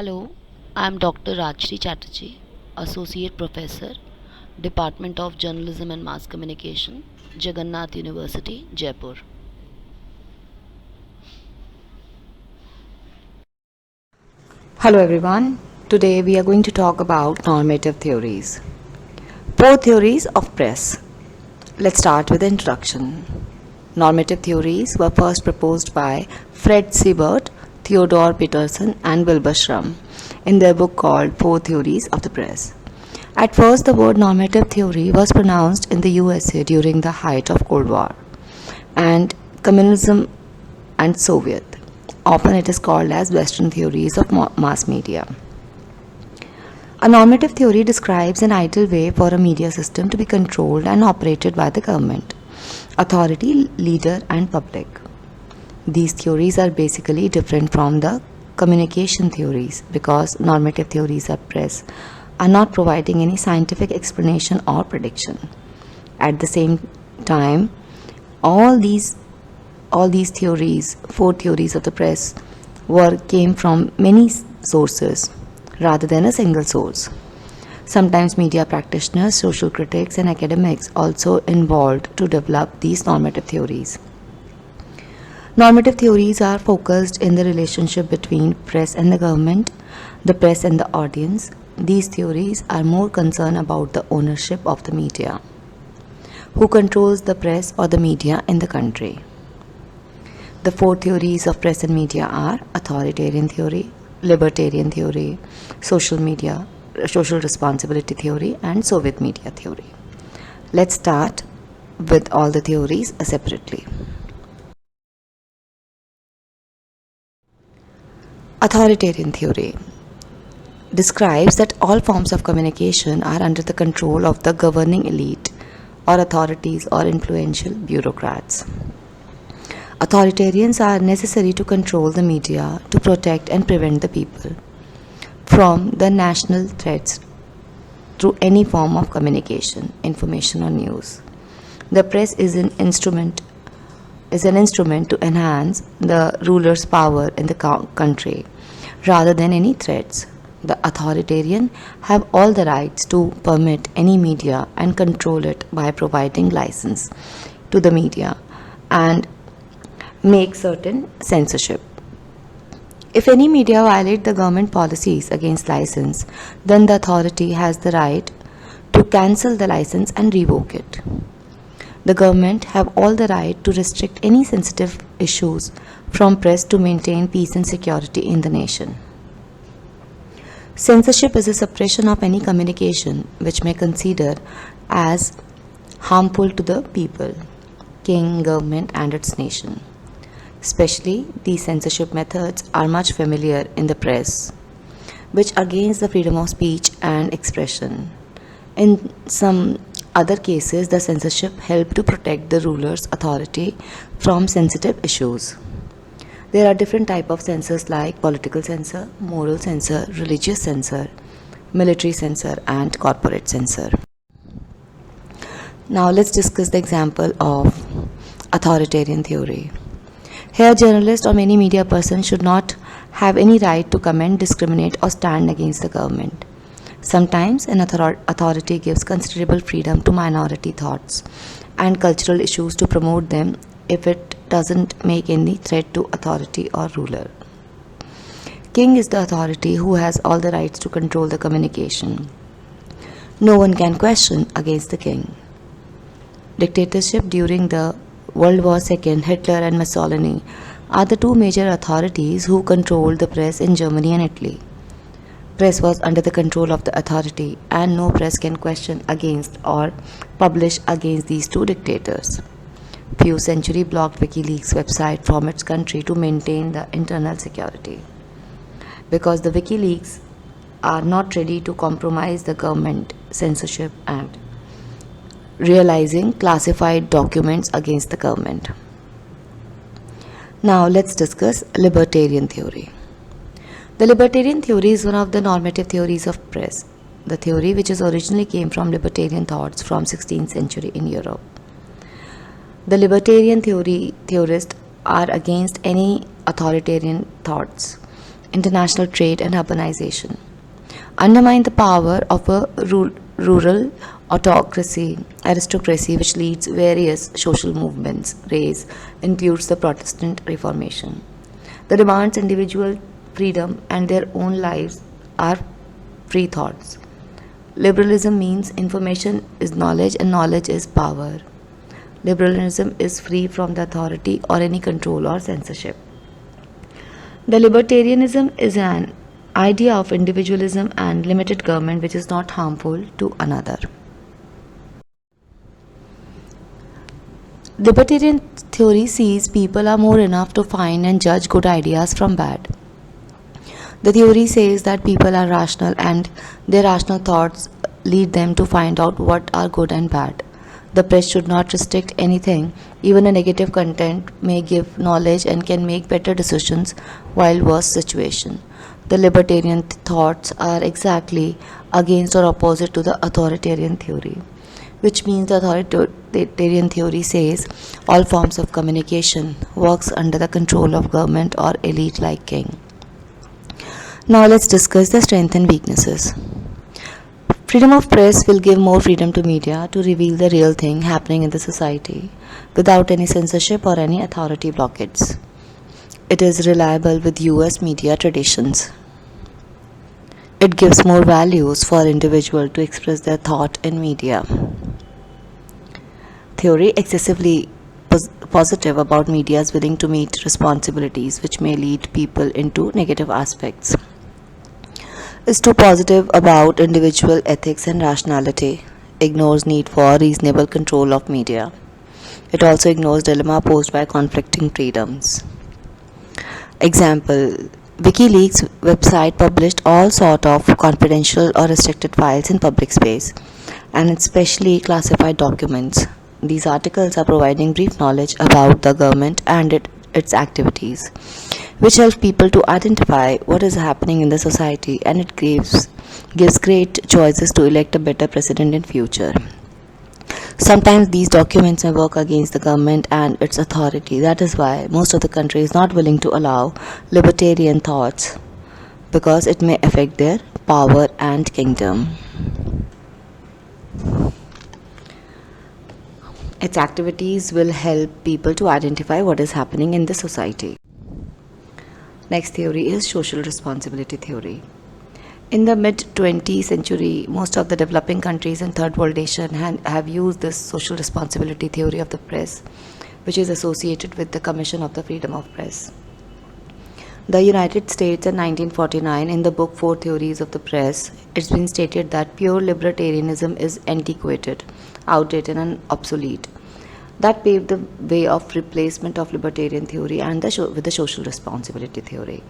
Hello, I am Dr. Rajshree Chatterjee, Associate Professor, Department of Journalism and Mass Communication, Jagannath University, Jaipur. Hello everyone. Today we are going to talk about normative theories. Four theories of press. Let's start with the introduction. Normative theories were first proposed by Fred Siebert, Theodore Peterson, and Wilbur Schramm in their book called Four Theories of the Press. At first, the word normative theory was pronounced in the USA during the height of Cold War and communism and Soviet. Often it is called as Western theories of mass media. A normative theory describes an ideal way for a media system to be controlled and operated by the government, authority, leader, and public. These theories are basically different from the communication theories because normative theories of press are not providing any scientific explanation or prediction. At the same time, all these theories, four theories of the press, came from many sources rather than a single source. Sometimes media practitioners, social critics, and academics also involved to develop these normative theories. Normative theories are focused in the relationship between press and the government, the press and the audience. These theories are more concerned about the ownership of the media. Who controls the press or the media in the country? The four theories of press and media are authoritarian theory, libertarian theory, social responsibility theory, and Soviet media theory. Let's start with all the theories separately. Authoritarian theory describes that all forms of communication are under the control of the governing elite or authorities or influential bureaucrats. Authoritarians are necessary to control the media to protect and prevent the people from the national threats through any form of communication, information or news. The press is an instrument to enhance the ruler's power in the country rather than any threats. The authoritarian have all the rights to permit any media and control it by providing license to the media and make certain censorship. If any media violate the government policies against license, then the authority has the right to cancel the license and revoke it. The government have all the right to restrict any sensitive issues from press to maintain peace and security in the nation. Censorship is a suppression of any communication which may consider as harmful to the people, king, government, and its nation. Especially, these censorship methods are much familiar in the press, which against the freedom of speech and expression. In some other cases, the censorship help to protect the ruler's authority from sensitive issues. There are different types of censors like political censor, moral censor, religious censor, military censor, and corporate censor. Now let's discuss the example of authoritarian theory. Here, journalists or any media person should not have any right to comment, discriminate, or stand against the government. Sometimes an authority gives considerable freedom to minority thoughts and cultural issues to promote them if it doesn't make any threat to authority or ruler. King is the authority who has all the rights to control the communication. No one can question against the king. Dictatorship during the World War II, Hitler and Mussolini are the two major authorities who controlled the press in Germany and Italy. Press was under the control of the authority and no press can question against or publish against these two dictators. Few Century blocked WikiLeaks website from its country to maintain the internal security. Because the WikiLeaks are not ready to compromise the government censorship and realizing classified documents against the government. Now let's discuss libertarian theory. The libertarian theory is one of the normative theories of press, the theory which originally came from libertarian thoughts from 16th century in Europe. The libertarian theorists are against any authoritarian thoughts international trade, and urbanization. Undermine the power of a rural aristocracy which leads various social movements. Race includes the Protestant Reformation. The demands individual freedom and their own lives are free thoughts. Liberalism means information is knowledge and knowledge is power. Liberalism is free from the authority or any control or censorship. The libertarianism is an idea of individualism and limited government which is not harmful to another. Libertarian theory sees people are more enough to find and judge good ideas from bad. The theory says that people are rational and their rational thoughts lead them to find out what are good and bad. The press should not restrict anything. Even a negative content may give knowledge and can make better decisions while worse situation. The libertarian thoughts are exactly against or opposite to the authoritarian theory, which means the authoritarian theory says all forms of communication works under the control of government or elite like king. Now let's discuss the strengths and weaknesses. Freedom of press will give more freedom to media to reveal the real thing happening in the society without any censorship or any authority blockades. It is reliable with US media traditions. It gives more values for individuals to express their thought in media. Theory excessively positive about media is willing to meet responsibilities which may lead people into negative aspects. Is too positive about individual ethics and rationality, ignores need for reasonable control of media. It also ignores dilemma posed by conflicting freedoms. Example, WikiLeaks website published all sort of confidential or restricted files in public space and especially classified documents. These articles are providing brief knowledge about the government and its activities, which help people to identify what is happening in the society, and it gives great choices to elect a better president in future. Sometimes these documents may work against the government and its authority. That is why most of the country is not willing to allow libertarian thoughts because it may affect their power and kingdom. Its activities will help people to identify what is happening in the society. Next theory is social responsibility theory. In the mid-20th century, most of the developing countries and third world nations have used this social responsibility theory of the press, which is associated with the Commission of the Freedom of Press. The United States in 1949, in the book Four Theories of the Press, it's been stated that pure libertarianism is antiquated, outdated and obsolete. That paved the way of replacement of libertarian theory and with the social responsibility theory.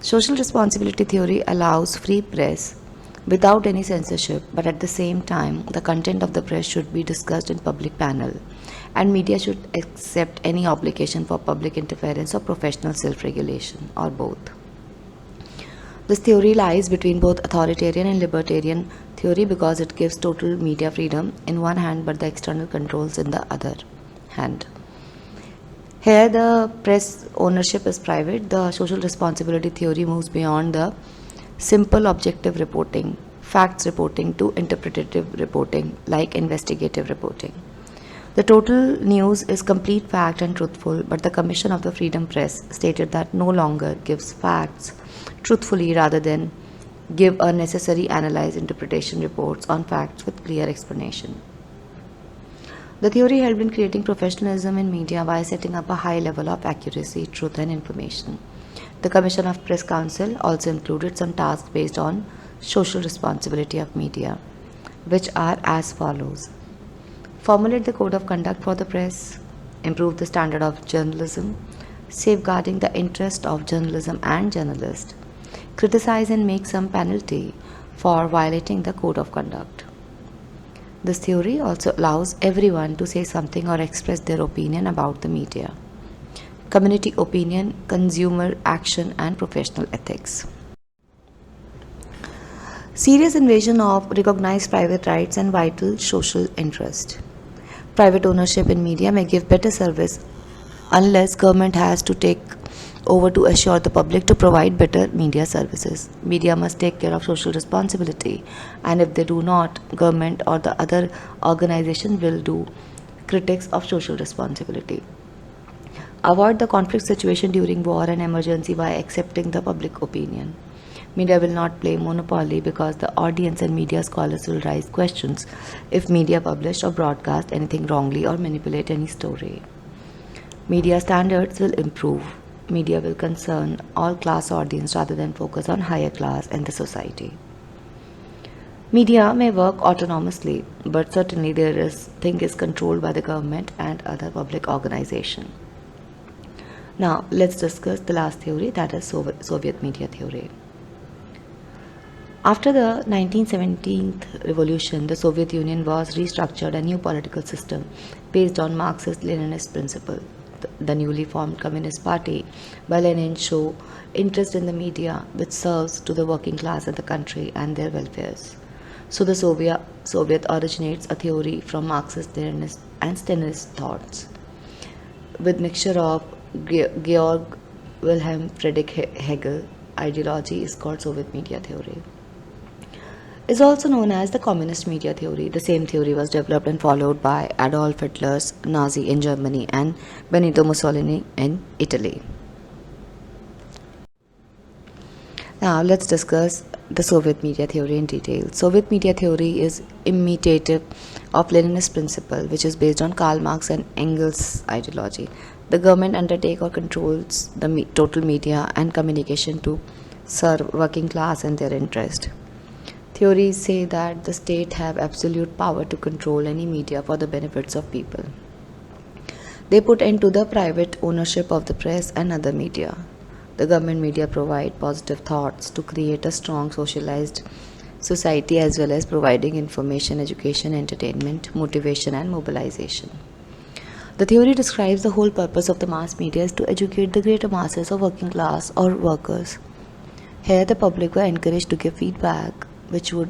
Social responsibility theory allows free press without any censorship, but at the same time, the content of the press should be discussed in public panel, and media should accept any obligation for public interference or professional self-regulation, or both. This theory lies between both authoritarian and libertarian theory because it gives total media freedom in one hand but the external controls in the other hand. Here the press ownership is private. The social responsibility theory moves beyond the simple objective reporting, facts reporting, to interpretative reporting like investigative reporting. The total news is complete fact and truthful, but the Commission of the Freedom Press stated that no longer gives facts truthfully rather than give a necessary analyzed interpretation reports on facts with clear explanation. The theory helped in creating professionalism in media by setting up a high level of accuracy, truth and information. The Commission of Press Council also included some tasks based on social responsibility of media, which are as follows. Formulate the code of conduct for the press, improve the standard of journalism, safeguarding the interest of journalism and journalists, criticize and make some penalty for violating the code of conduct. This theory also allows everyone to say something or express their opinion about the media. Community opinion, consumer action and professional ethics. Serious invasion of recognized private rights and vital social interest. Private ownership in media may give better service unless government has to take over to assure the public to provide better media services. Media must take care of social responsibility, and if they do not, government or the other organization will do critics of social responsibility. Avoid the conflict situation during war and emergency by accepting the public opinion. Media will not play monopoly because the audience and media scholars will raise questions if media publish or broadcast anything wrongly or manipulate any story. Media standards will improve. Media will concern all class audience rather than focus on higher class and the society. Media may work autonomously, but certainly thing is controlled by the government and other public organization. Now let's discuss the last theory, that is Soviet media theory. After the 1917 revolution, the Soviet Union was restructured a new political system based on Marxist-Leninist principle. The newly formed Communist Party by Lenin show interest in the media, which serves to the working class in the country and their welfares. So the Soviet originates a theory from Marxist-Leninist and Stalinist thoughts, with mixture of Georg Wilhelm Friedrich Hegel. Ideology is called Soviet media theory. Is also known as the communist media theory. The same theory was developed and followed by Adolf Hitler's Nazi in Germany and Benito Mussolini in Italy. Now let's discuss the Soviet media theory in detail. Soviet media theory is imitative of Leninist principle, which is based on Karl Marx and Engels' ideology. The government undertakes or controls the total media and communication to serve working class and their interest. Theories say that the state have absolute power to control any media for the benefits of people. They put end to the private ownership of the press and other media. The government media provide positive thoughts to create a strong socialized society, as well as providing information, education, entertainment, motivation and mobilization. The theory describes the whole purpose of the mass media is to educate the greater masses of working class or workers. Here the public were encouraged to give feedback, which would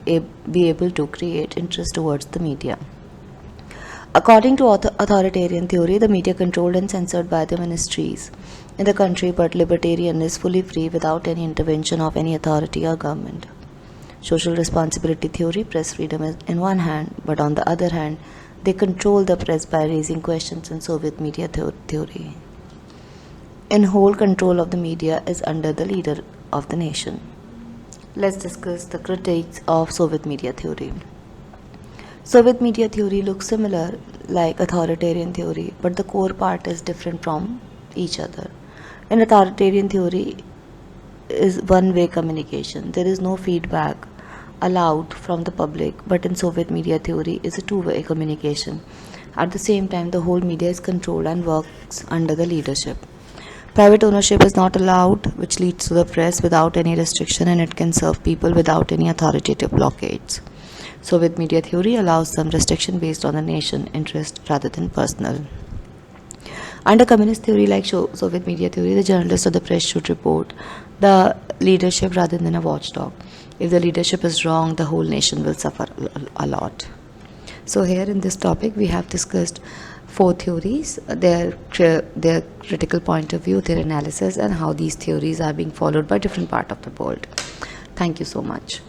be able to create interest towards the media. According to authoritarian theory, the media controlled and censored by the ministries in the country, but libertarian is fully free without any intervention of any authority or government. Social responsibility theory, press freedom is in one hand, but on the other hand, they control the press by raising questions in Soviet media theory. In whole, control of the media is under the leader of the nation. Let's discuss the critiques of Soviet media theory. Soviet media theory looks similar like authoritarian theory, but the core part is different from each other. In authoritarian theory is one-way communication. There is no feedback allowed from the public, but in Soviet media theory is a two-way communication. At the same time, the whole media is controlled and works under the leadership. Private ownership is not allowed, which leads to the press without any restriction, and it can serve people without any authoritative blockades. Soviet media theory allows some restriction based on the nation interest rather than personal. Under communist theory like Soviet media theory, the journalist or the press should report the leadership rather than a watchdog. If the leadership is wrong, the whole nation will suffer a lot. So here in this topic we have discussed 4 theories, their critical point of view, their analysis, and how these theories are being followed by different parts of the world. Thank you so much.